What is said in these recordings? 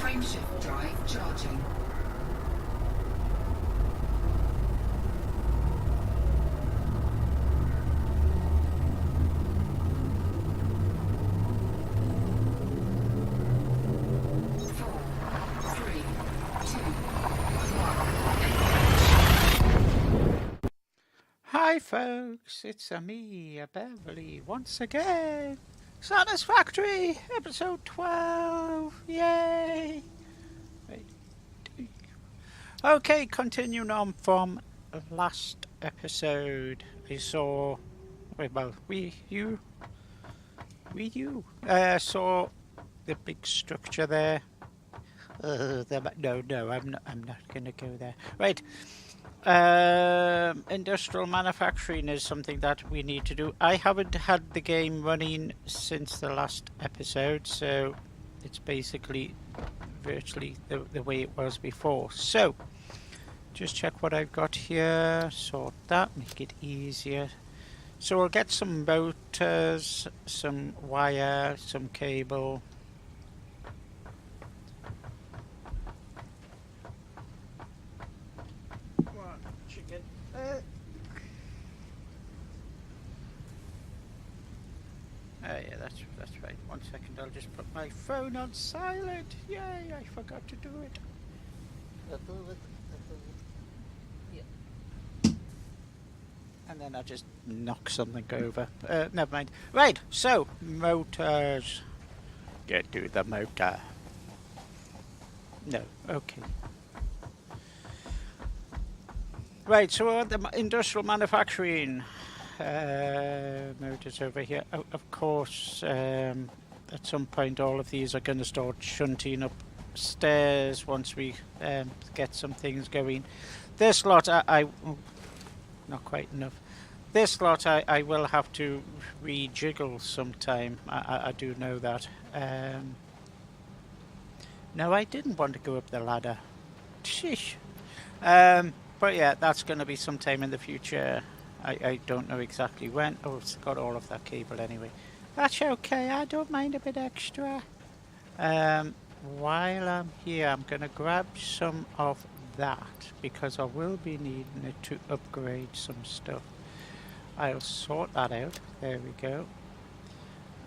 Frameshift drive charging. Hi folks, it's me, Beverly, once again. Satisfactory, episode 12, yay! Okay, continuing on from last episode, saw the big structure there. No, I'm not gonna go there. Right. Industrial manufacturing is something that we need to do. I haven't had the game running since the last episode, so it's basically virtually the way it was before. So, just check what I've got here, sort that, make it easier. So we'll get some motors, some wire, some cable. Chicken. Yeah, that's right. 1 second, I'll just put my phone on silent. Yay, I forgot to do it. Yeah. And then I just knock something over. Never mind. Right, so, motors. Get to the motor. No, okay. Right, so the industrial manufacturing motors over here. Of course, at some point all of these are going to start shunting upstairs once we get some things going. This lot, not quite enough. This lot I will have to rejiggle sometime. I do know that. No, I didn't want to go up the ladder. Sheesh. But yeah, that's going to be sometime in the future. I don't know exactly when. Oh, it's got all of that cable anyway. That's okay, I don't mind a bit extra. While I'm here, I'm going to grab some of that, because I will be needing it to upgrade some stuff. I'll sort that out. There we go.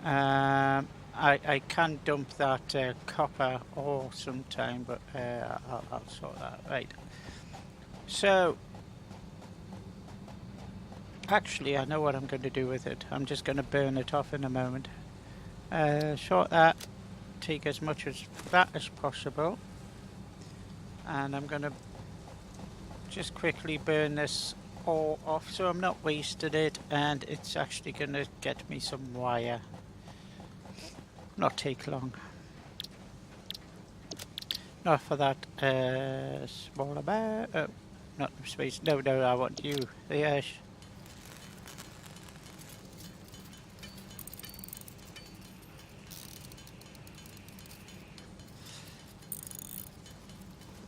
I can dump that copper ore sometime, but I'll sort that. Right. So, actually, I know what I'm going to do with it. I'm just going to burn it off in a moment. Short that, take as much of that as possible. And I'm going to just quickly burn this all off so I'm not wasting it. And it's actually going to get me some wire. Not take long. Not for that smaller bear. Oh. Not space. No, I want you. Yes.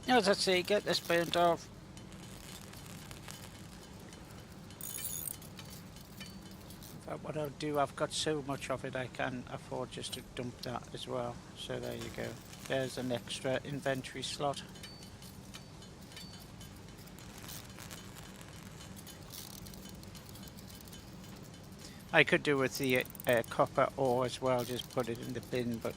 As I say, get this burnt off. But what I'll do, I've got so much of it I can afford just to dump that as well. So there you go. There's an extra inventory slot. I could do with the copper ore as well, just put it in the bin, but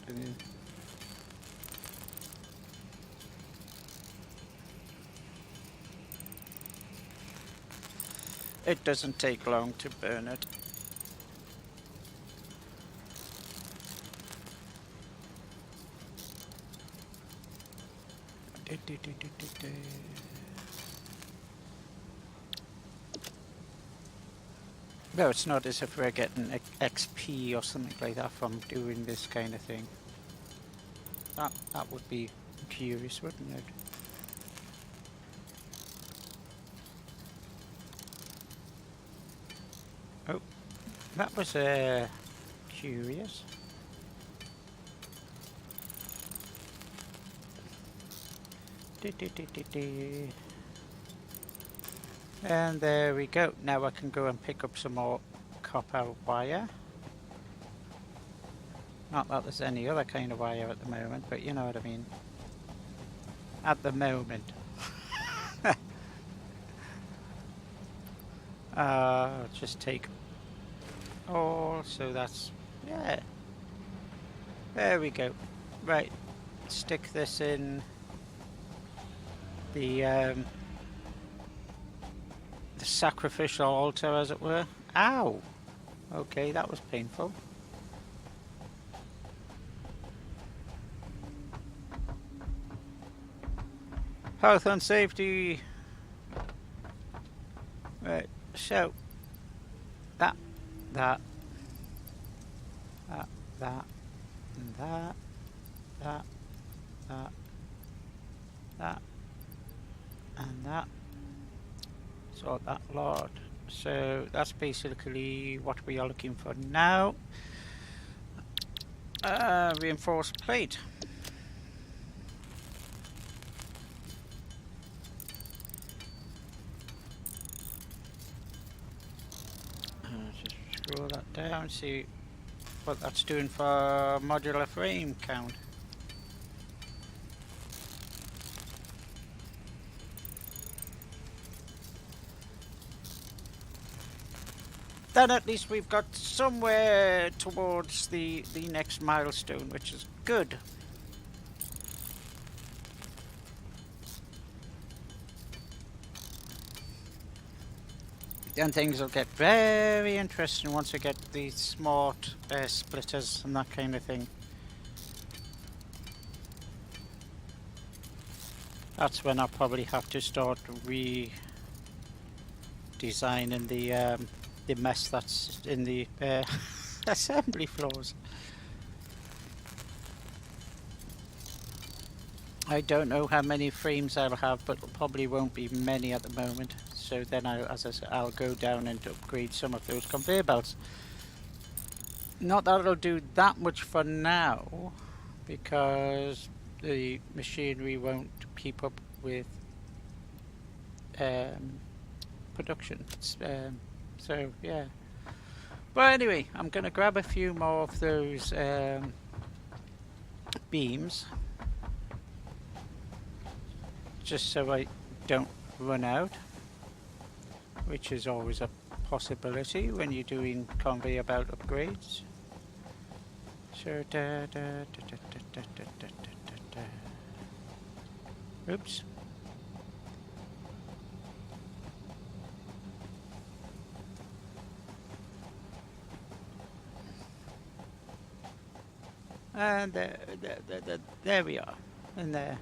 it doesn't take long to burn it. No, it's not as if we're getting XP or something like that from doing this kind of thing. That would be curious, wouldn't it? Oh, that was curious. And there we go. Now I can go and pick up some more copper wire. Not that there's any other kind of wire at the moment, but you know what I mean. at the moment. Just take all, so that's, yeah, there we go. Right, stick this in the sacrificial altar, as it were. Ow! Okay, that was painful. Health and safety. Right, so that, and that, and that. Sort that lot. So that's basically what we are looking for now. Reinforced plate. Just scroll that down, see what that's doing for modular frame count. Then at least we've got somewhere towards the next milestone, which is good. Then things will get very interesting once we get the smart splitters and that kind of thing. That's when I'll probably have to start redesigning the mess that's in the assembly floors. I don't know how many frames I'll have, but probably won't be many at the moment. So then, as I said, I'll go down and upgrade some of those conveyor belts. Not that it'll do that much for now, because the machinery won't keep up with production. So yeah. But anyway, I'm going to grab a few more of those beams, just so I don't run out, which is always a possibility when you're doing conveyor belt upgrades. So oops. And there we are, in there.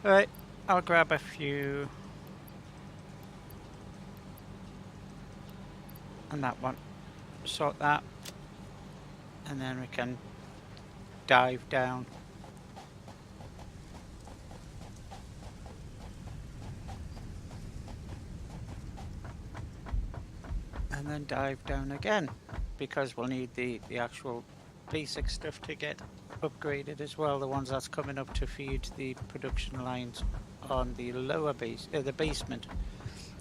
Right, I'll grab a few. And that one. Sort that. And then we can dive down. And then dive down again, because we'll need the actual basic stuff to get upgraded as well, the ones that's coming up to feed the production lines on the lower the basement.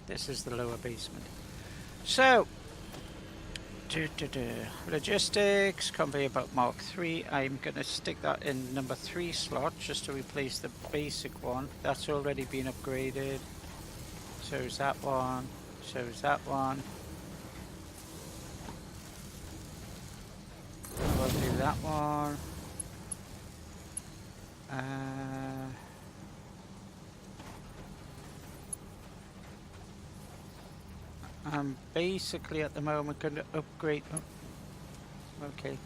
This is the lower basement. So logistics, conveyor belt Mark 3. I'm going to stick that in number 3 slot just to replace the basic one. That's already been upgraded. So is that one. So is that one. We'll do that one. I'm basically at the moment going to upgrade. Oh, okay,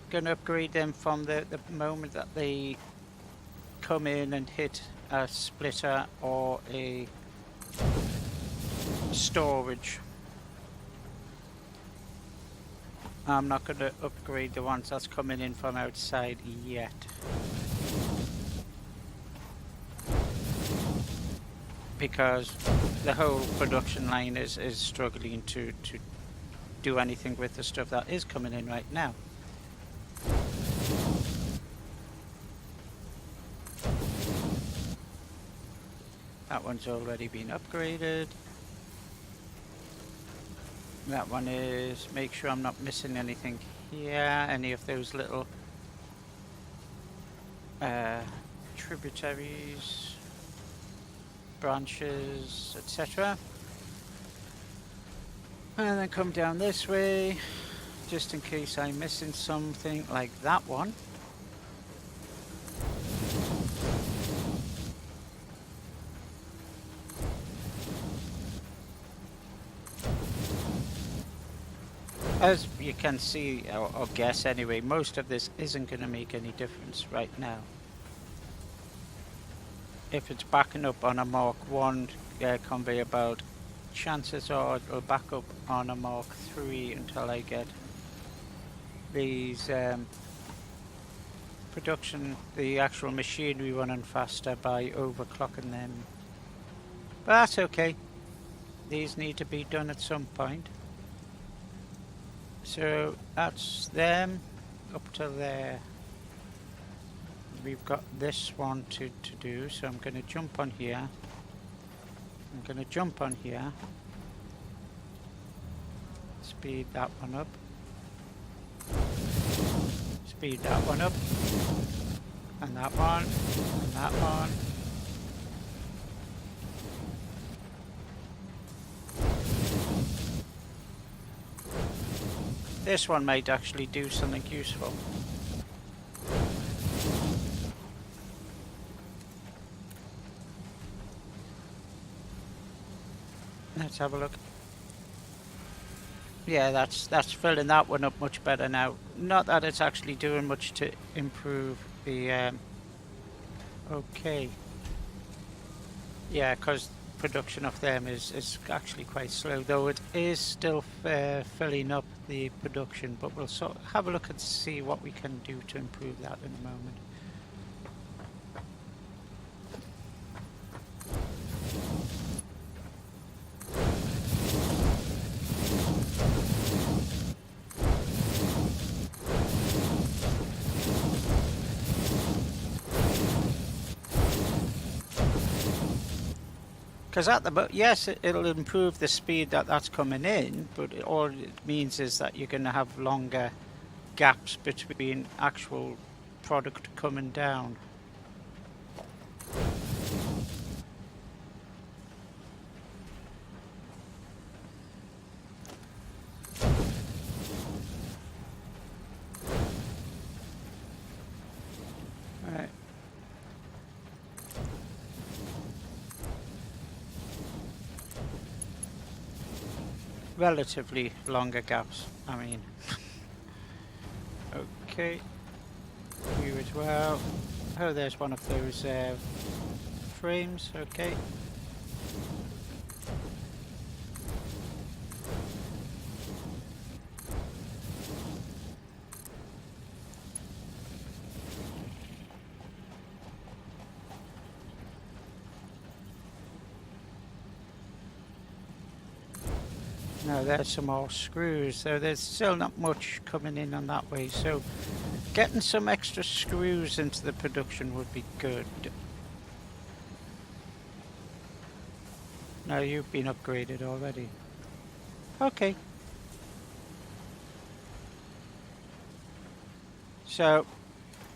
going to upgrade them from the moment that they come in and hit a splitter or a storage. I'm not going to upgrade the ones that's coming in from outside yet. Because the whole production line is struggling to do anything with the stuff that is coming in right now. That one's already been upgraded. That one is, make sure I'm not missing anything here, any of those little tributaries, branches, etc. And then come down this way, just in case I'm missing something like that one. As you can see, or guess anyway, most of this isn't going to make any difference right now. If it's backing up on a Mark 1 conveyor belt, chances are it'll back up on a Mark 3 until I get these the actual machinery running faster by overclocking them. But that's okay. These need to be done at some point. So that's them up to there. We've got this one to do, so I'm going to jump on here. I'm going to jump on here. Speed that one up. Speed that one up. And that one. And that one. This one might actually do something useful. Let's have a look. Yeah, that's filling that one up much better now. Not that it's actually doing much to improve the okay. Yeah, because production of them is actually quite slow, though it is still filling up the production, but we'll sort of have a look and see what we can do to improve that in a moment. Because at the yes, it'll improve the speed that's coming in, but all it means is that you're going to have longer gaps between actual product coming down. Right. Relatively longer gaps, I mean. Okay, you as well. Oh, there's one of those frames, okay. No, there's some more screws, so there's still not much coming in on that way, so getting some extra screws into the production would be good. No, you've been upgraded already. Okay. So,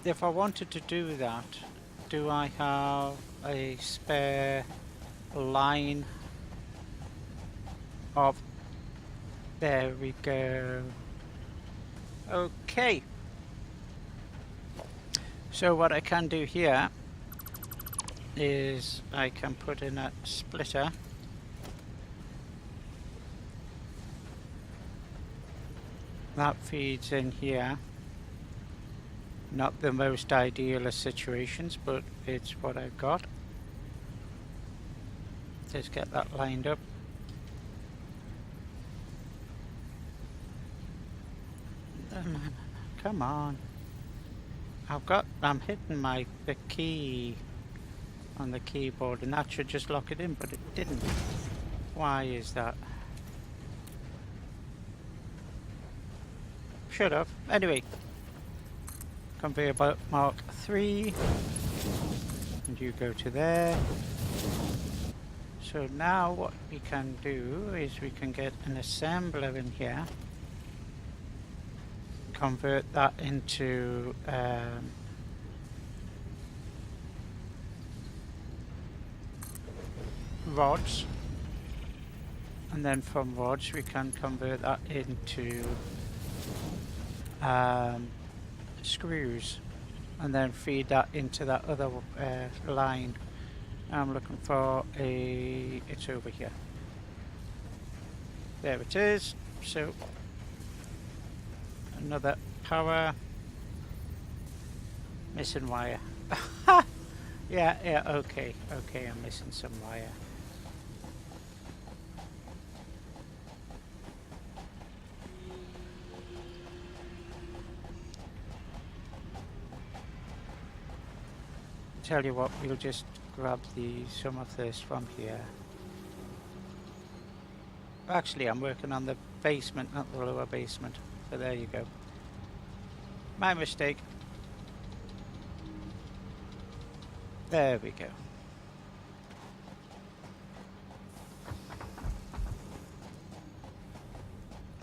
if I wanted to do that, do I have a spare line of... There we go. Okay. So what I can do here is I can put in a splitter. That feeds in here. Not the most ideal of situations, but it's what I've got. Just get that lined up. Come on. I'm hitting the key on the keyboard, and that should just lock it in, but it didn't. Why is that? Should have. Anyway. Conveyor belt Mark 3. And you go to there. So now what we can do is we can get an assembler in here. Convert that into rods, and then from rods we can convert that into screws, and then feed that into that other line. I'm looking for it's over here. There it is. So another power. Missing wire. Yeah, okay, I'm missing some wire. Tell you what, we'll just grab some of this from here. Actually, I'm working on the basement, not the lower basement. So there you go. My mistake. There we go.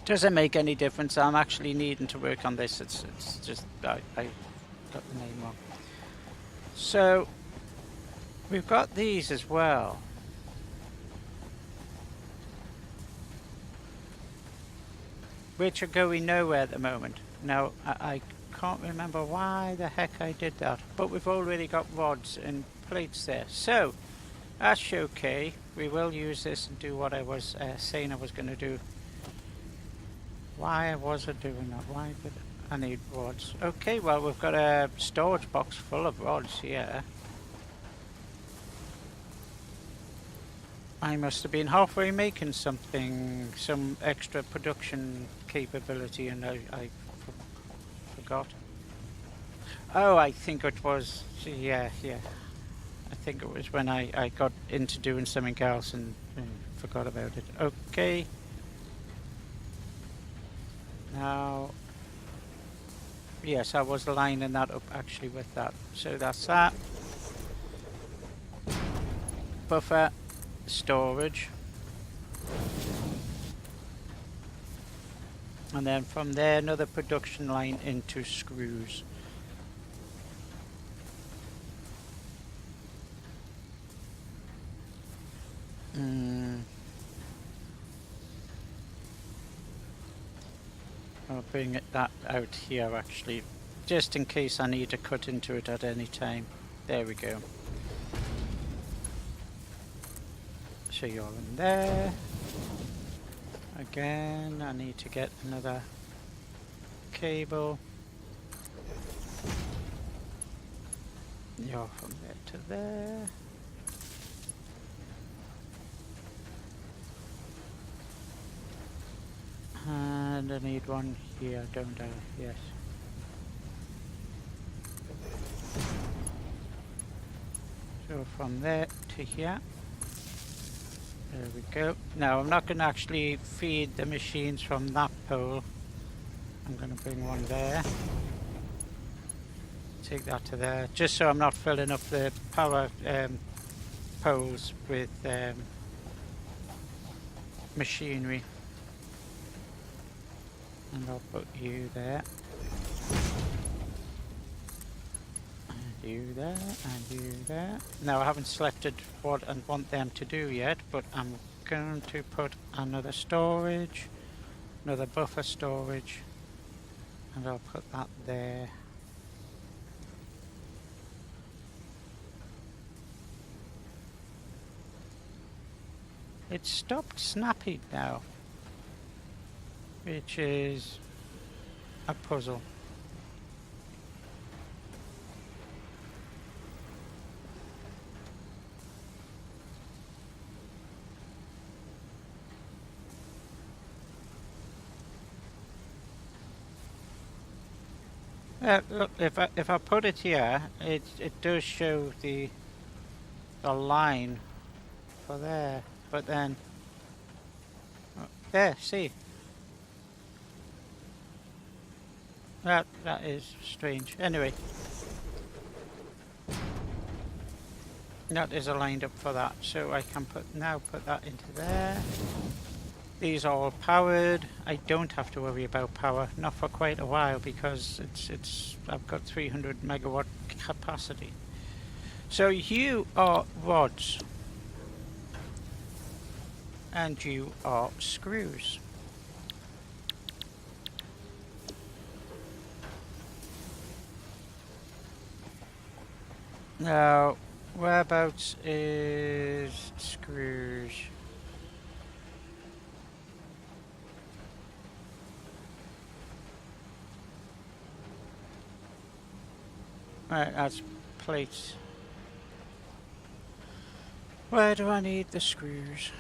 Doesn't make any difference. I'm actually needing to work on this. It's just I got the name wrong. So we've got these as well. Which are going nowhere at the moment. Now I can't remember why the heck I did that, but we've already got rods and plates there, so that's okay. We will use this and do what I was saying I was going to do. Why was I doing that? Why did I need rods? Okay, well, we've got a storage box full of rods here. I must have been halfway making something, some extra production capability, and I forgot. Oh, I think it was, yeah. I think it was when I got into doing something else and forgot about it. Okay. Now, yes, I was lining that up actually with that. So that's that. Buffer, storage. And then from there, another production line into screws. I'll bring that out here actually, just in case I need to cut into it at any time. There we go. So you're in there. Again, I need to get another cable. You're from there to there. And I need one here, don't I? Yes. So from there to here. There we go. Now I'm not going to actually feed the machines from that pole. I'm going to bring one there. Take that to there, just so I'm not filling up the power poles with machinery. And I'll put you there. And you there, and you there. Now I haven't selected what I want them to do yet, but I'm going to put another storage, another buffer storage, and I'll put that there. It's stopped snapping now, which is a puzzle. Look, if I put it here, it does show the line for there, but then there, see. That is strange. Anyway, that is aligned up for that, so I can now put that into there. These are all powered. I don't have to worry about power, not for quite a while, because I've got 300 megawatt capacity. So you are rods. And you are screws. Now, whereabouts is screws? Right, that's plates. Where do I need the screws?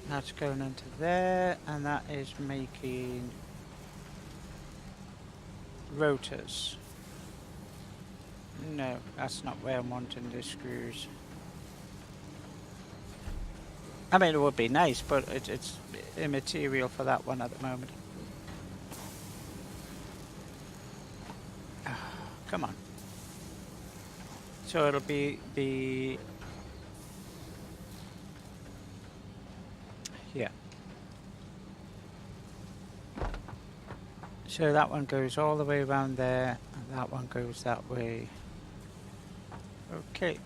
That's going into there, and that is making rotors. No, that's not where I'm wanting the screws. I mean, it would be nice, but it's immaterial for that one at the moment. Come on. So it'll be the... Yeah. So that one goes all the way around there, and that one goes that way. Okay.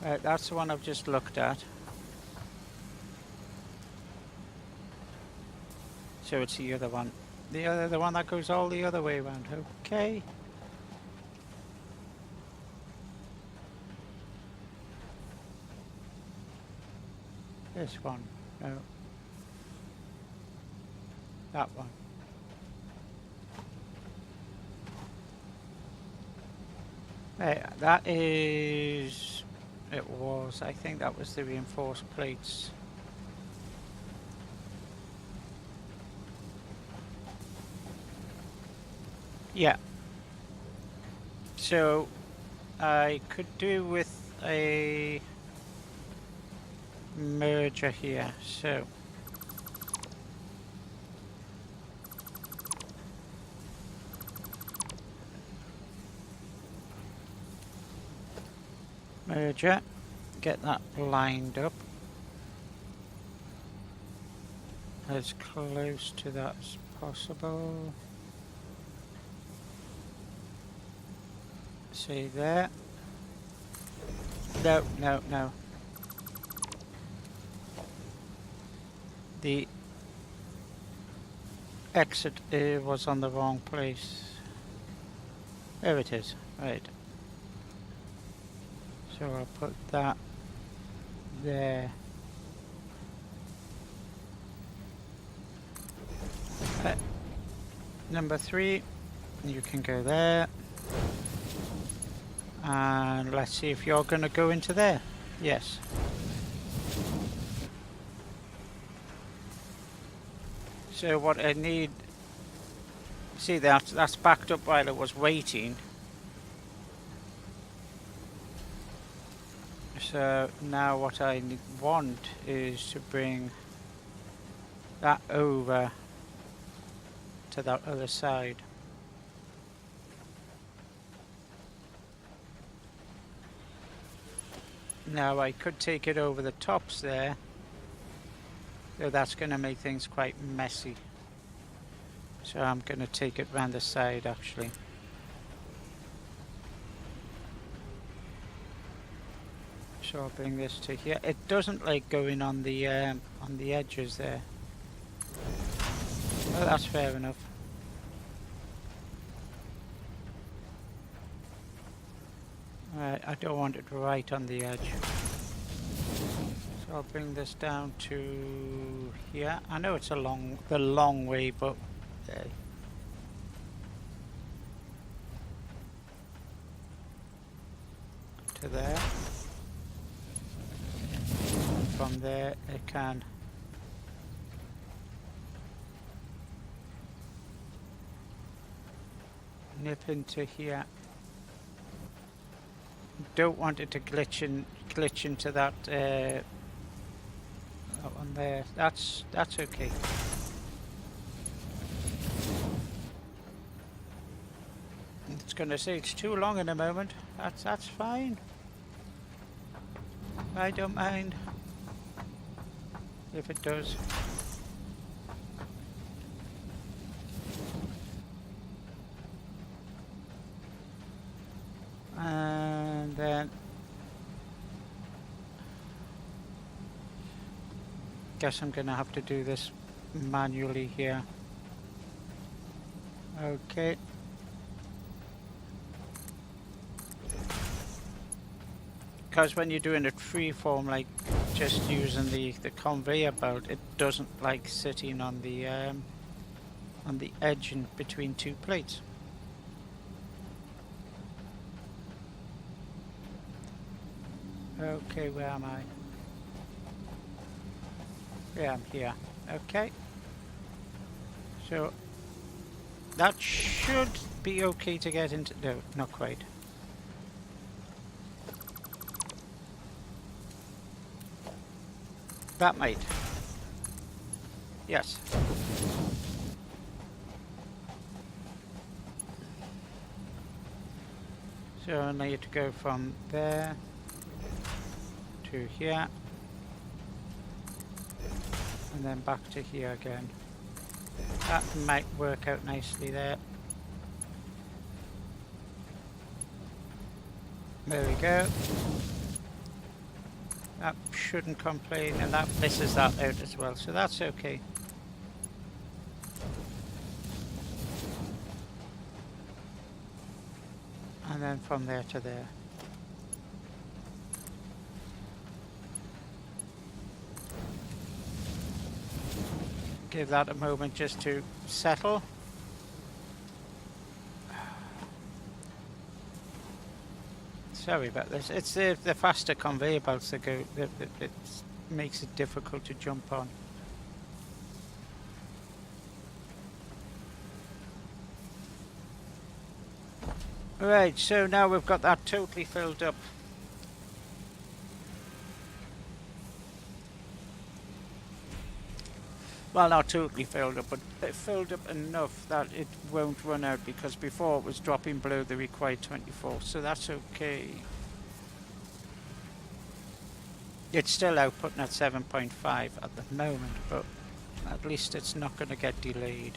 Right, that's the one I've just looked at. So it's the other one. The one that goes all the other way around. Okay. This one. No. That one. Hey, that is... It was. I think that was the reinforced plates. Yeah. So I could do with a merger here. So merger, get that lined up as close to that as possible. See there. No, no, no. The exit was on the wrong place. There it is. Right. So I'll put that there. Number 3, you can go there. And let's see if you're going to go into there. Yes. So what I need... See, that's backed up while it was waiting. So now what I want is to bring that over to that other side. Now I could take it over the tops there, so that's going to make things quite messy. So I'm going to take it round the side actually. So I'll bring this to here. It doesn't like going on the edges there. Oh, that's fair enough. Right, I don't want it right on the edge. So I'll bring this down to here. I know it's the long way, but to there. From there it can nip into here. Don't want it to glitch into that one there. That's okay. It's gonna say it's too long in a moment. That's fine. I don't mind if it does. And then guess I'm gonna have to do this manually here. Okay. Because when you're doing it freeform, like just using the conveyor belt, it doesn't like sitting on the edge in between two plates. Okay, where am I? Yeah, I'm here. Okay. So that should be okay to get into. No, not quite. That might. Yes. So I need to go from there to here. And then back to here again. That might work out nicely there. There we go. That shouldn't complain, and that misses that out as well, so that's okay. And then from there to there. Give that a moment just to settle. Sorry about this. It's the faster conveyor belts that go that makes it difficult to jump on. Right, so now we've got that totally filled up. Well, not totally filled up, but it filled up enough that it won't run out, because before it was dropping below the required 24, so that's okay. It's still outputting at 7.5 at the moment, but at least it's not going to get delayed.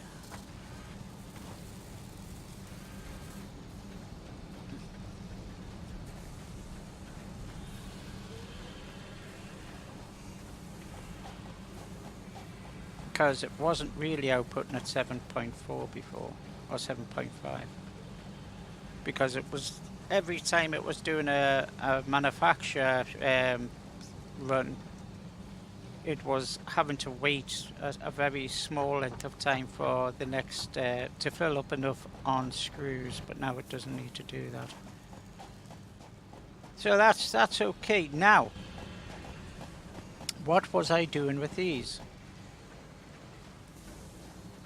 Because it wasn't really outputting at 7.4 before, or 7.5. Because it was, every time it was doing a manufacture run, it was having to wait a very small length of time for the next, to fill up enough on screws, but now it doesn't need to do that. So that's okay. Now, what was I doing with these?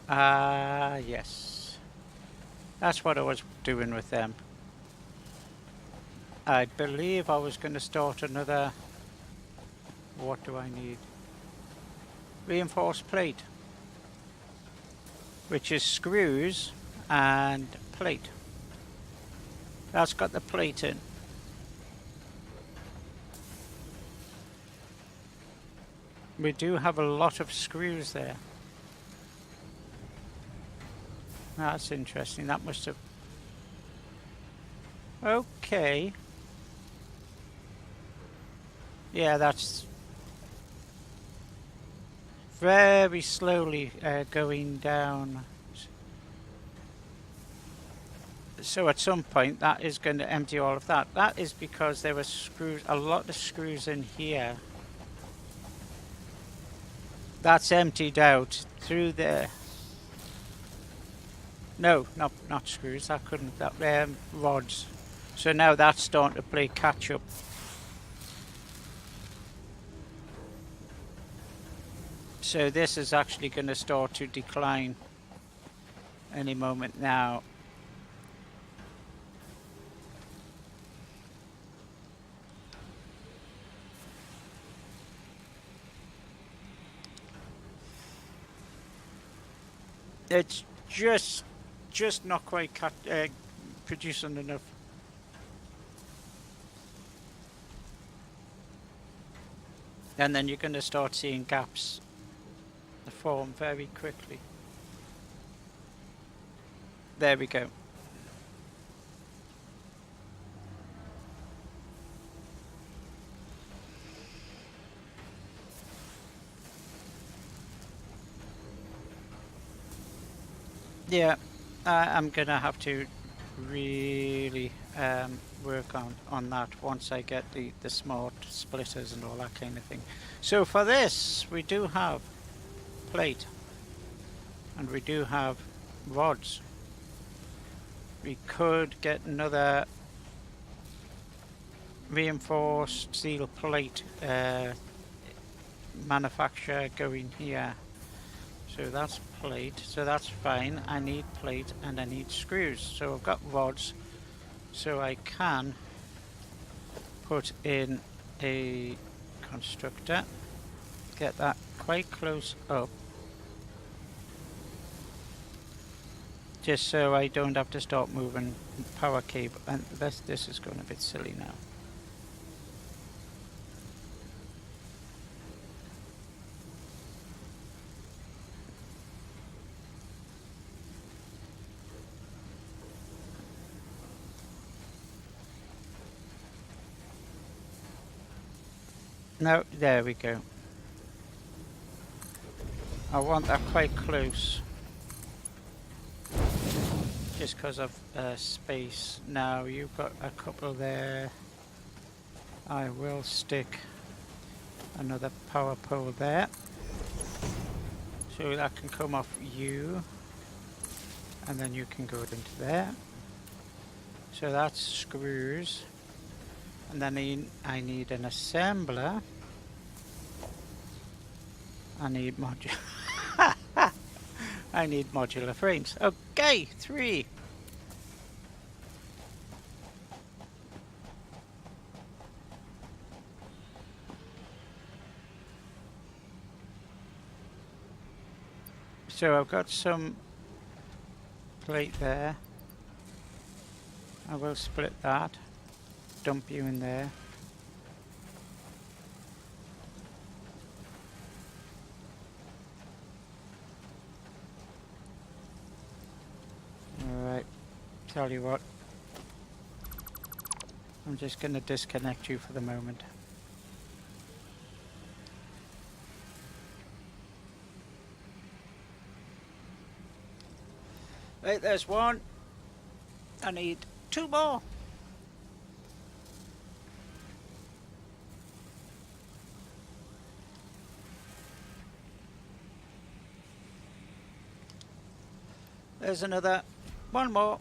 Yes. That's what I was doing with them. I believe I was going to start another... What do I need? Reinforced plate. Which is screws and plate. That's got the plate in. We do have a lot of screws there. That's interesting. That must have... Okay. Yeah, that's very slowly going down. So at some point that is going to empty all of that. That is because there were screws, a lot of screws in here. That's emptied out through there. No, not screws. That couldn't. That rods. So now that's starting to play catch up. So this is actually going to start to decline any moment now. It's just not quite producing enough. And then you're going to start seeing gaps form very quickly. There we go. Yeah, I'm gonna have to really work on that once I get the smart splitters and all that kind of thing. So for this, we do have plate and we do have rods. We could get another reinforced steel plate manufacturer going here. So that's plate, so that's fine. I need plate and I need screws. So I've got rods, so I can put in a constructor, get that quite close up, just so I don't have to start moving power cable. And this is going a bit silly now. No, there we go. I want that quite close, just because of space. Now you've got a couple there. I will stick another power pole there, so that can come off you, and then you can go into there. So that's screws, and then I need an assembler. I need I need modular frames. Okay, 3. So I've got some plate there. I will split that. Dump you in there. Alright, tell you what. I'm just going to disconnect you for the moment. Right, there's one. I need 2 more. There's another. 1 more.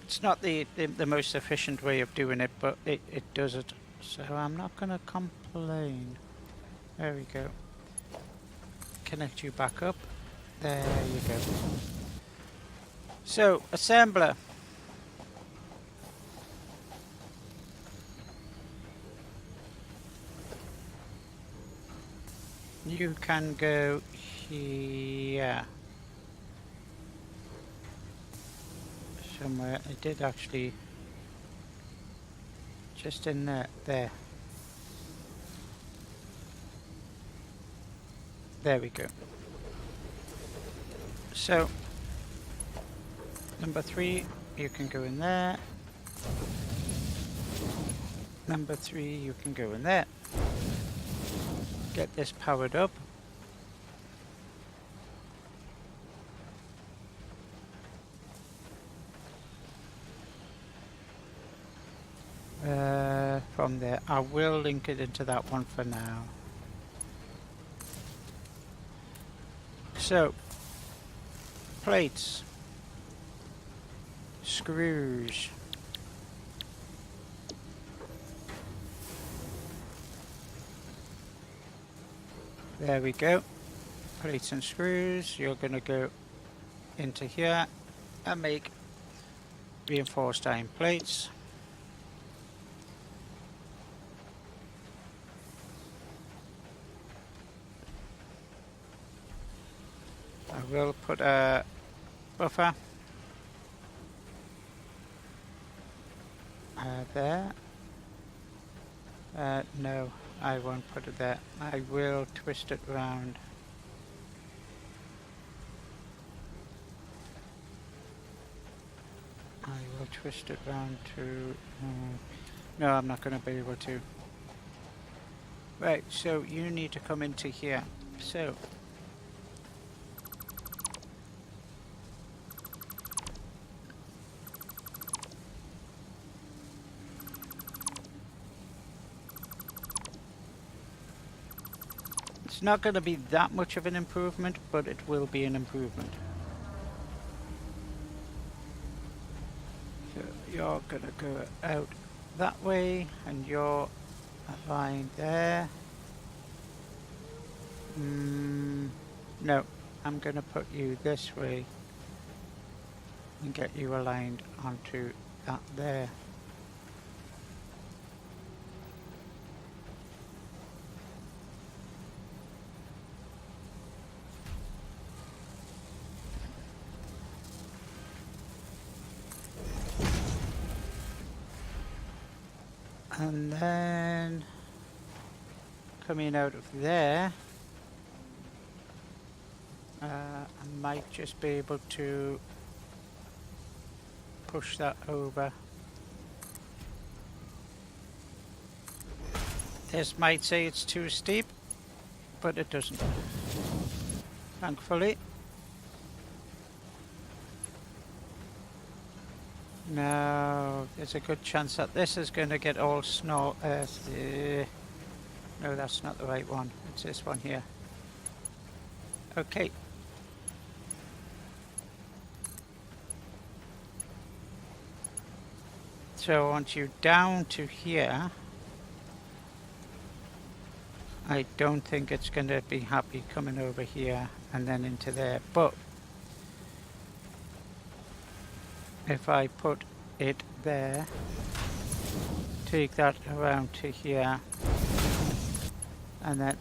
It's not the most efficient way of doing it, but it does it. So I'm not going to complain. There we go. Connect you back up. There you go. So, assembler. You can go here. Somewhere. I did actually. Just in there. There. There we go. So, number 3, you can go in there. Number 3, you can go in there. Get this powered up. From there, I will link it into that one for now. So, plates, screws, there we go, plates and screws. You're going to go into here and make reinforced iron plates. I will put a buffer there. No, I won't put it there. I will twist it round. I will twist it round to... no, I'm not going to be able to. Right, so you need to come into here. So it's not going to be that much of an improvement, but it will be an improvement. So you're going to go out that way, and you're aligned there. No, I'm going to put you this way and get you aligned onto that there. And then coming out of there, I might just be able to push that over. This might say it's too steep, but it doesn't, thankfully. No, there's a good chance that this is going to get all snow. No, that's not the right one. It's this one here. Okay. So I want you down to here. I don't think it's going to be happy coming over here and then into there. But if I put it there, take that around to here, and then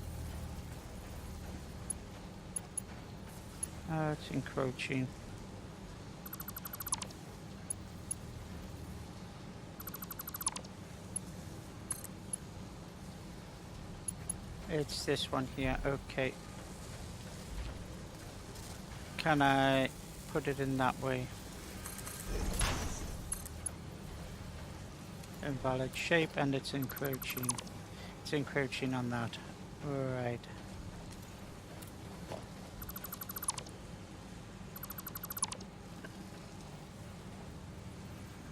it's encroaching. It's this one here. Okay. Can I put it in that way? Invalid shape, and it's encroaching. It's encroaching on that. Alright.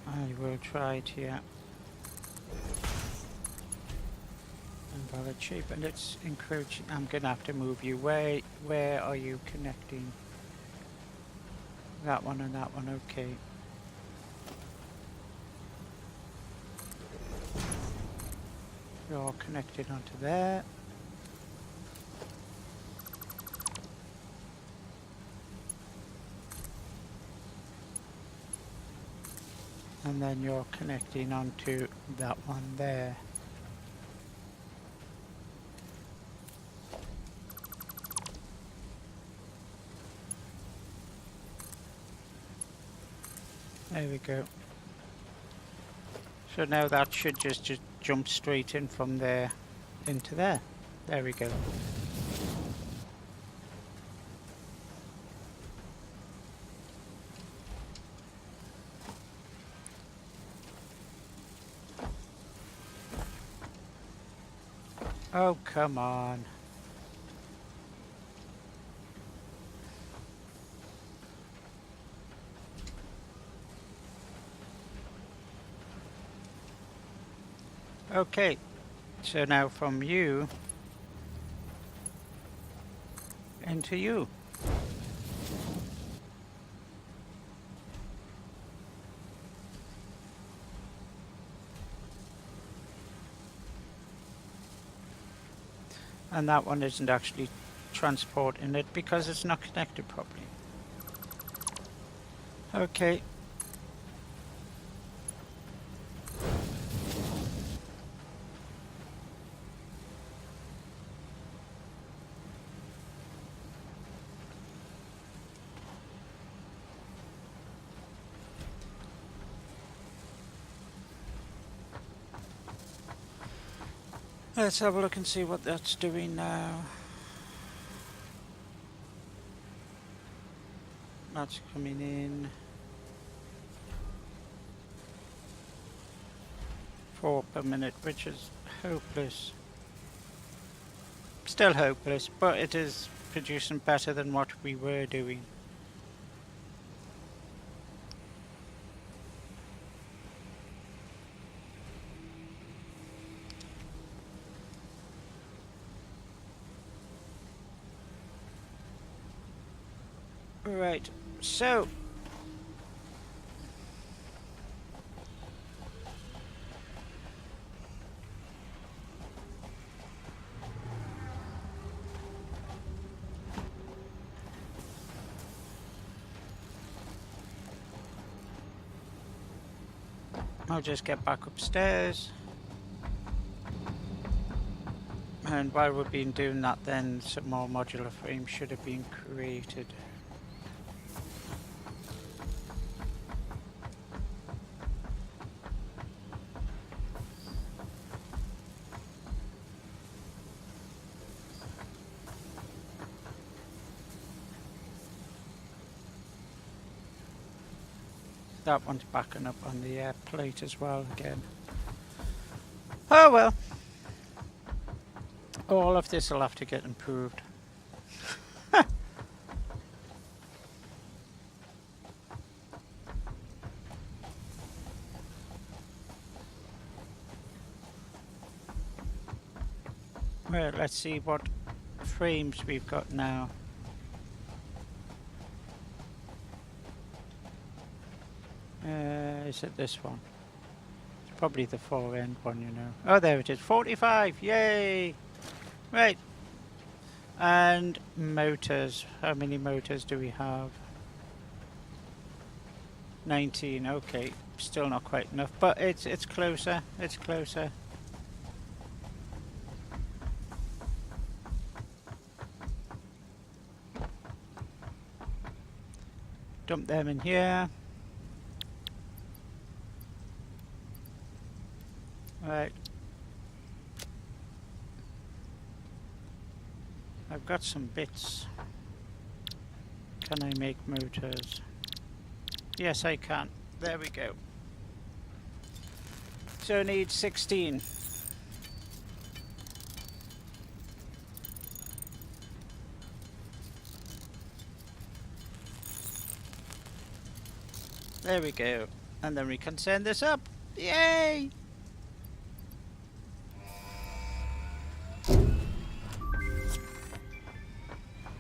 I will try it here. Invalid shape, and it's encroaching. I'm gonna have to move you. Where are you connecting? That one and that one, okay. You're connected onto there. And then you're connecting onto that one there. There we go. So now that should just jump straight in from there into there. There we go. Oh, come on. Okay, so now from you into you. And that one isn't actually transporting it because it's not connected properly. Okay. Let's have a look and see what that's doing now. That's coming in. 4 per minute, which is hopeless. still hopeless, but it is producing better than what we were doing. Right, so I'll just get back upstairs. And while we've been doing that, then some more modular frames should have been created. That one's backing up on the plate as well again. Oh well. All of this will have to get improved. Well, let's see what frames we've got now. Is it this one? It's probably the 4-end one, you know. Oh, there it is. 45! Yay! Right. And motors. How many motors do we have? 19. Okay. Still not quite enough, but it's closer. It's closer. Dump them in here. Right. I've got some bits. Can I make motors? Yes, I can. There we go. So I need 16. There we go. And then we can send this up. Yay!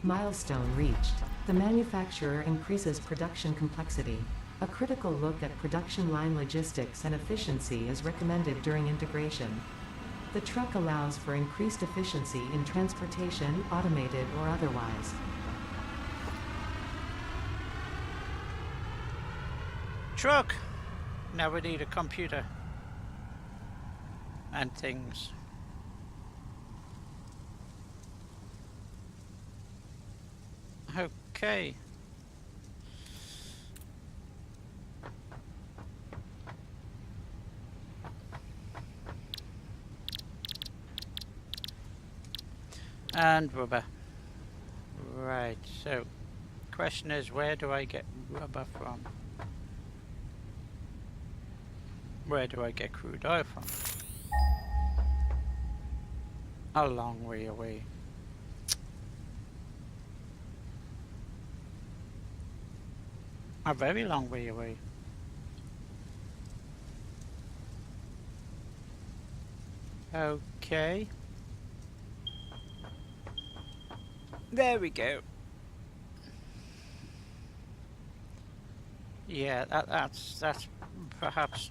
Milestone reached. The manufacturer increases production complexity. A critical look at production line logistics and efficiency is recommended during integration. The truck allows for increased efficiency in transportation, automated or otherwise. Truck! Now we need a computer. And things. Okay. And rubber. Right, so question is, where do I get rubber from? Where do I get crude oil from? A long way away. A very long way away. Okay. There we go. Yeah, that's perhaps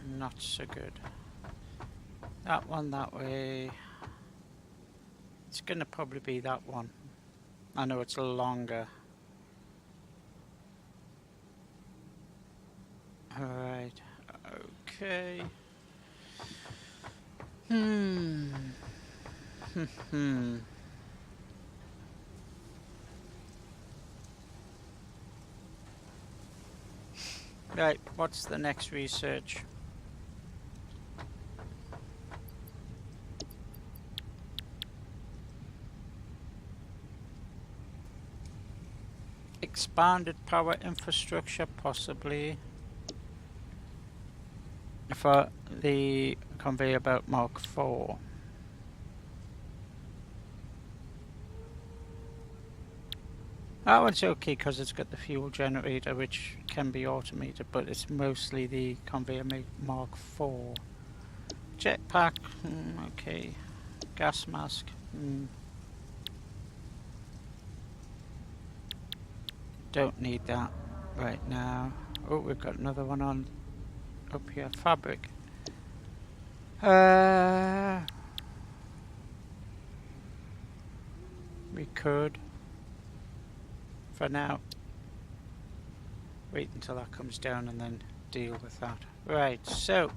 not so good. That one that way. It's gonna probably be that one. I know it's longer. Alright, okay. Right, what's the next research? Expanded power infrastructure, possibly. For the conveyor belt Mark IV. That one's okay because it's got the fuel generator which can be automated, but it's mostly the conveyor Mark IV. Jetpack, okay. Gas mask, don't need that right now. Oh, we've got another one on up here. Fabric. We could, for now, wait until that comes down and then deal with that. Right, so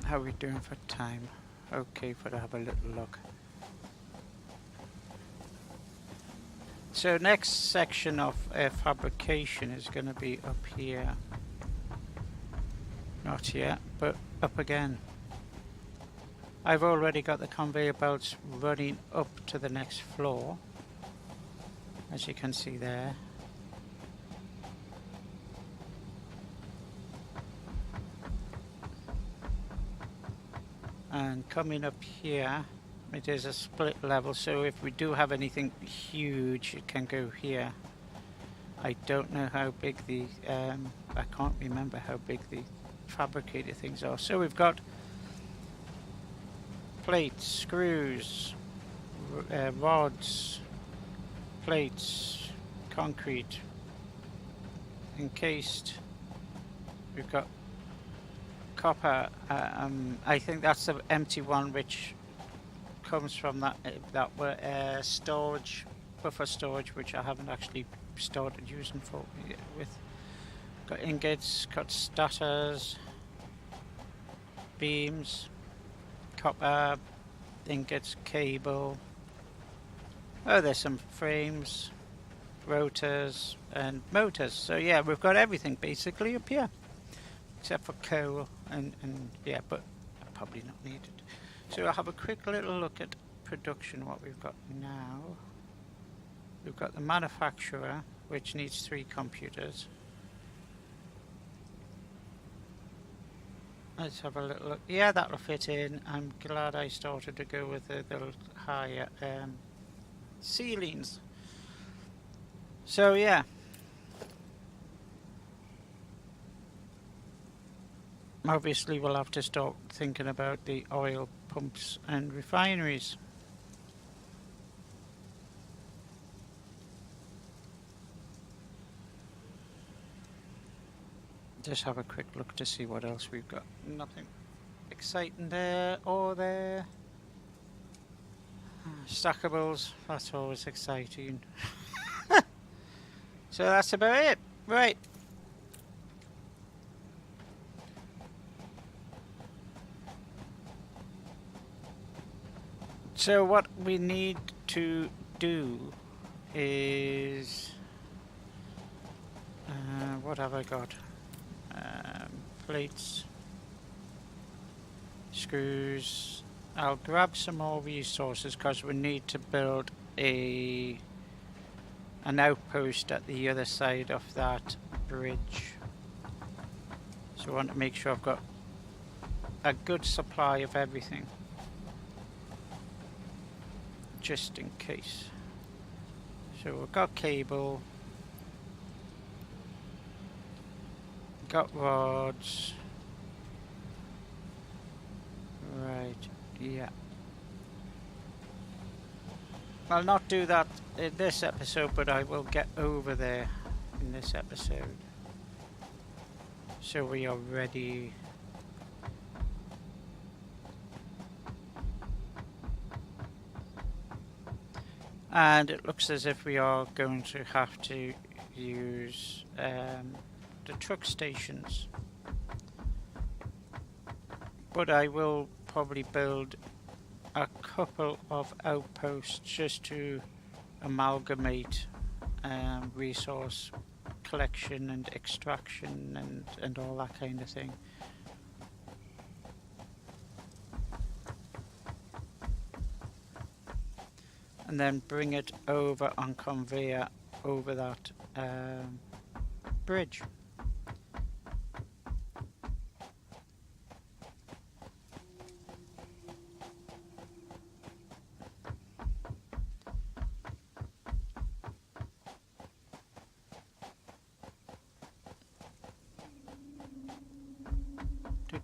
how are we doing for time? Okay, for to have a little look. So next section of fabrication is going to be up here. Not yet, but up again. I've already got the conveyor belts running up to the next floor, as you can see there. And coming up here, it is a split level, so if we do have anything huge, it can go here. I don't know how big the, I can't remember how big the fabricated things are. So we've got plates, screws, rods, plates, concrete, encased. We've got copper. I think that's the empty one, which comes from that storage, buffer storage, which I haven't actually started using with. Got ingots, got starters, beams, copper, ingots, cable. Oh, there's some frames, rotors, and motors. So yeah, we've got everything basically up here, except for coal and yeah, but probably not needed. So I'll have a quick little look at production, what we've got now. We've got the manufacturer, which needs 3 computers. Let's have a little look. Yeah, that'll fit in. I'm glad I started to go with the higher ceilings. So yeah. Obviously we'll have to start thinking about the oil pumps and refineries. Just have a quick look to see what else we've got. Nothing exciting there or there. Stackables, that's always exciting. So that's about it. Right. So what we need to do is... what have I got? Plates, screws. I'll grab some more resources because we need to build an outpost at the other side of that bridge. So I want to make sure I've got a good supply of everything, just in case. So we've got cable, got rods. Right, yeah. I'll not do that in this episode, but I will get over there in this episode. So we are ready. And it looks as if we are going to have to use the truck stations. But I will probably build a couple of outposts just to amalgamate resource collection and extraction and all that kind of thing. And then bring it over on conveyor over that bridge.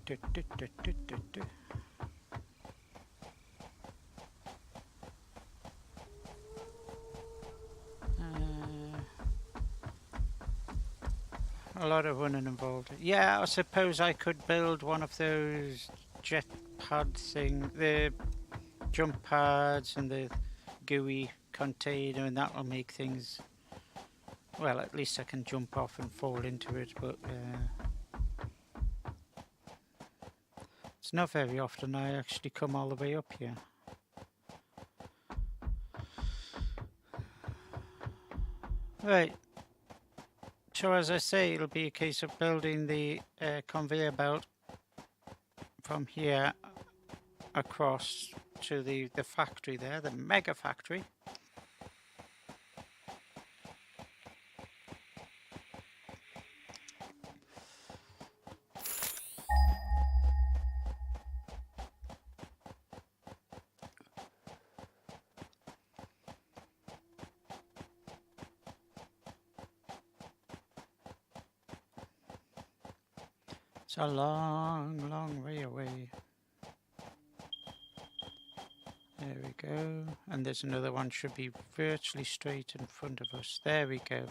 Du, du, du, du, du, du. A lot of running involved. Yeah, I suppose I could build one of those jet pad thing, the jump pads and the GUI container, and that will make things. Well, at least I can jump off and fall into it, but it's not very often I actually come all the way up here. Right. So as I say, it'll be a case of building the conveyor belt from here across to the factory there, the mega factory. It's a long, long way away. There we go. And there's another one, should be virtually straight in front of us. There we go.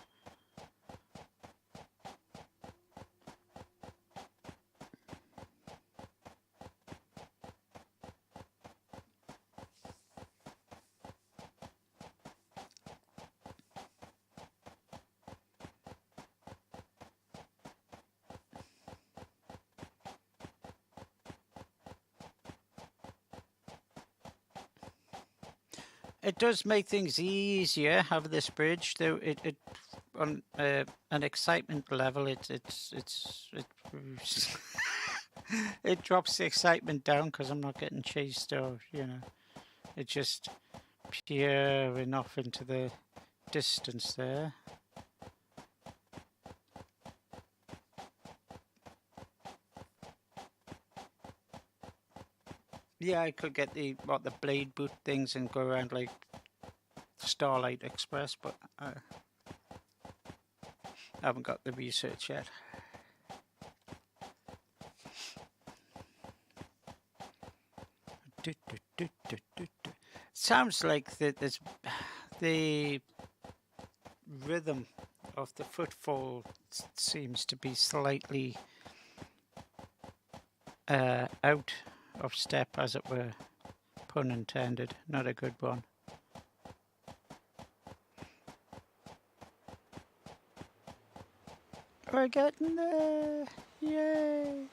It does make things easier having this bridge, though. It on an excitement level, it it drops the excitement down because I'm not getting chased, or it's just peering off into the distance there. Yeah, I could get the blade boot things and go around like Starlight Express, but I haven't got the research yet. Sounds like there's the rhythm of the footfall seems to be slightly out of step, as it were. Pun intended, not a good one. We're getting there! Yay!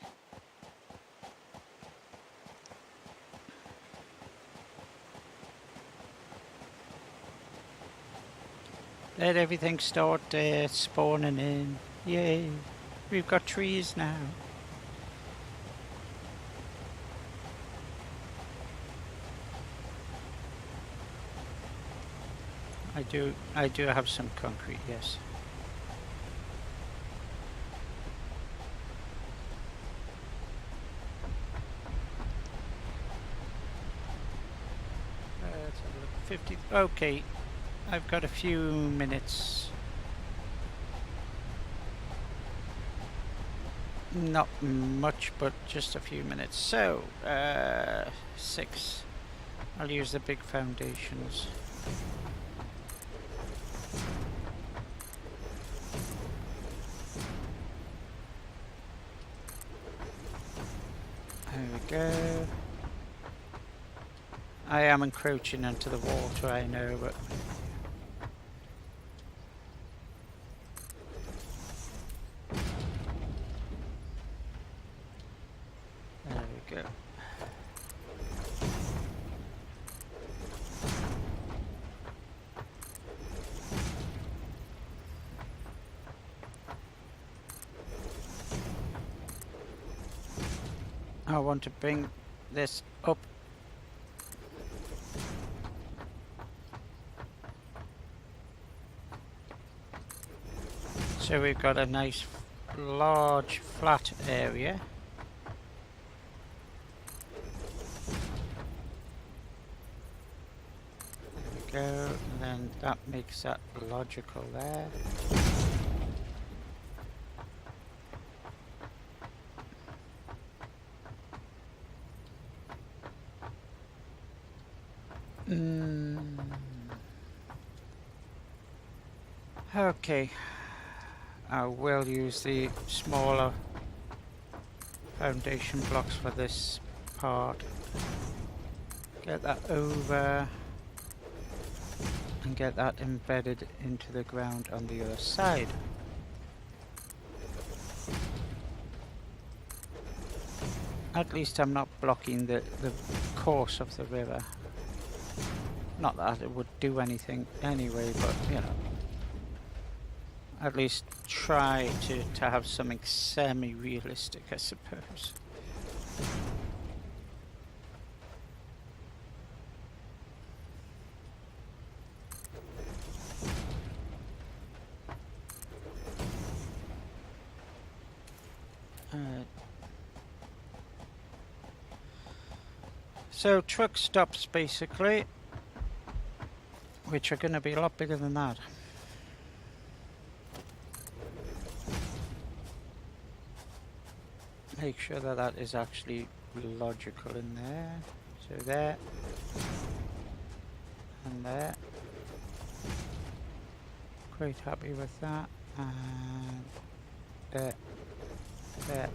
Let everything start spawning in. Yay! We've got trees now. I do have some concrete, yes. Let's have a look. 50. Okay, I've got a few minutes. Not much, but just a few minutes. So, 6. I'll use the big foundations. There we go. I am encroaching into the water, I know, but there we go. I want to bring this up. So we've got a nice large flat area. There we go, and then that makes that logical there. Mm. Okay. I will use the smaller foundation blocks for this part. Get that over and get that embedded into the ground on the other side. At least I'm not blocking the course of the river. Not that it would do anything anyway, but you know. At least try to have something semi-realistic, I suppose. So truck stops basically, which are going to be a lot bigger than that. Make sure that that is actually logical in there. So there and there. Quite happy with that. And there, there,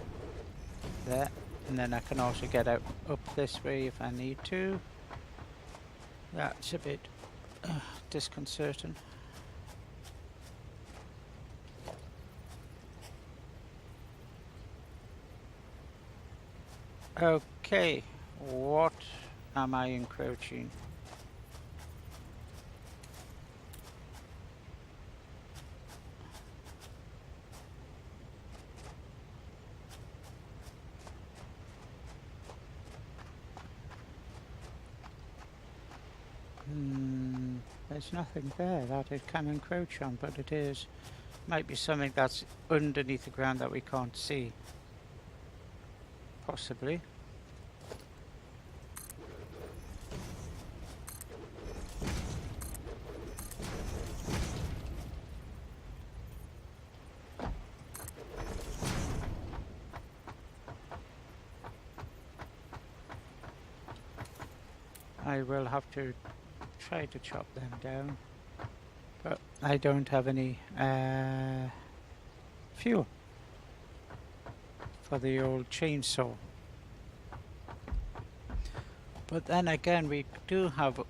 there. And then I can also get out up this way if I need to. That's a bit disconcerting. Okay, what am I encroaching? There's nothing there that it can encroach on, but it is. Might be something that's underneath the ground that we can't see. Possibly. I will have to try to chop them down, but I don't have any fuel for the old chainsaw. But then again, we do have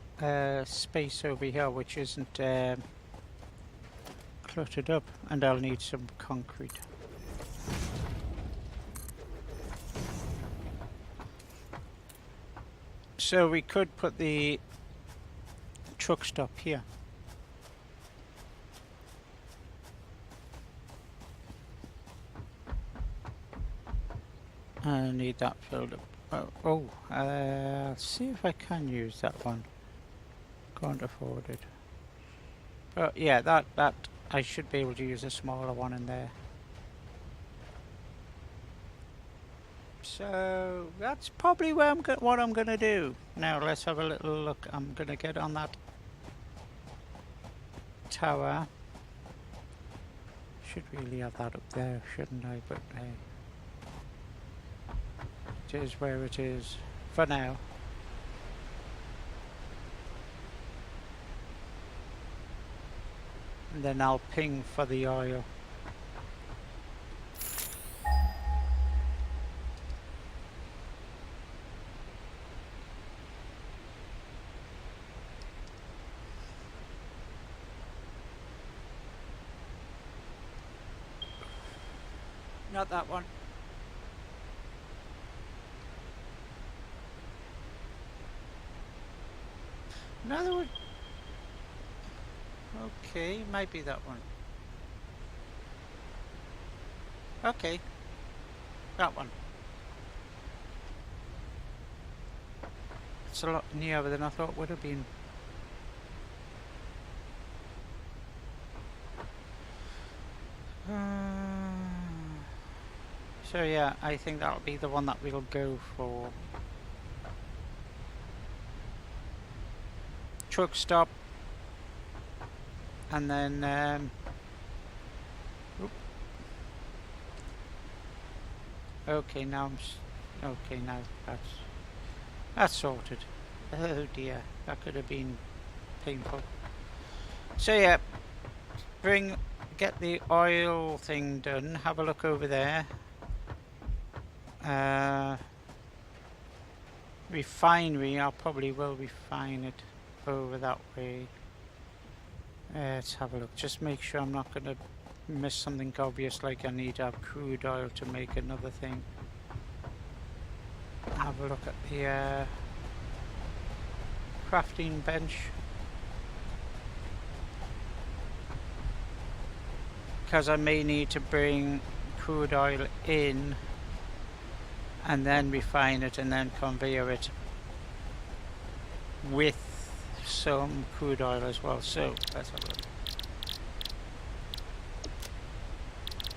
space over here which isn't cluttered up, and I'll need some concrete. So we could put the truck stop here. I need that filled up. I'll see if I can use that one. Can't afford it. But yeah, that I should be able to use a smaller one in there. So that's probably where what I'm gonna do. Now let's have a little look. I'm gonna get on that tower. Should really have that up there, shouldn't I? But hey, it is where it is for now. And then I'll ping for the oil. Not that one. Another one. Okay, might be that one. Okay, that one. It's a lot nearer than I thought it would have been. So yeah, I think that'll be the one that we'll go for. Truck stop. And then okay, now okay, now that's sorted. Oh dear, that could have been painful. So yeah, get the oil thing done. Have a look over there. Refinery, I probably will refine it over that way. Let's have a look. Just make sure I'm not going to miss something obvious, like I need to have crude oil to make another thing. Have a look at the crafting bench. Because I may need to bring crude oil in and then refine it and then conveyor it with some crude oil as well. So let's have a look.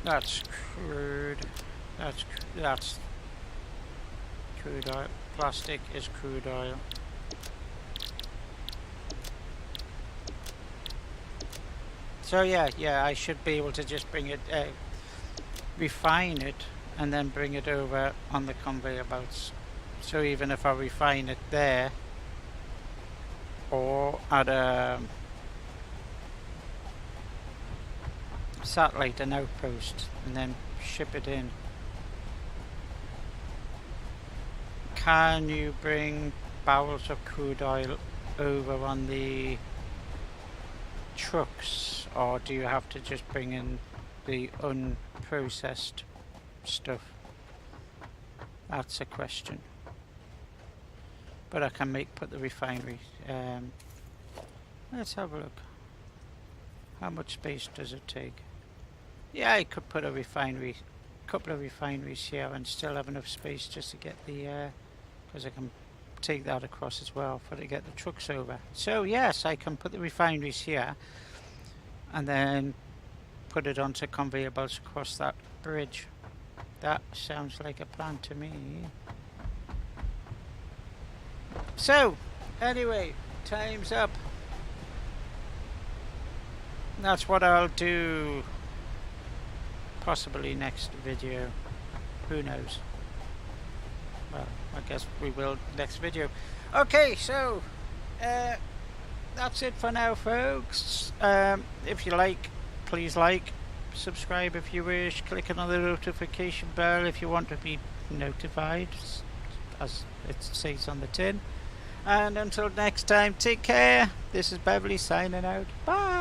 That's crude. That's crude oil. Plastic is crude oil. So yeah, I should be able to just bring it, refine it, and then bring it over on the conveyor belts. So even if I refine it there, or at a satellite, an outpost, and then ship it in. Can you bring barrels of crude oil over on the trucks, or do you have to just bring in the unprocessed stuff? That's a question. But I can put the refinery. Let's have a look. How much space does it take? Yeah, I could put a refinery, couple of refineries here, and still have enough space just to get the, because I can take that across as well to get the trucks over. So yes, I can put the refineries here and then put it onto conveyor belts across that bridge. That sounds like a plan to me. So anyway, time's up. That's what I'll do possibly next video. Who knows? Well, I guess we will next video. Okay, so that's it for now, folks. If you like, please like, subscribe if you wish, click on the notification bell if you want to be notified, as it says on the tin. And until next time, take care. This is Beverly signing out. Bye.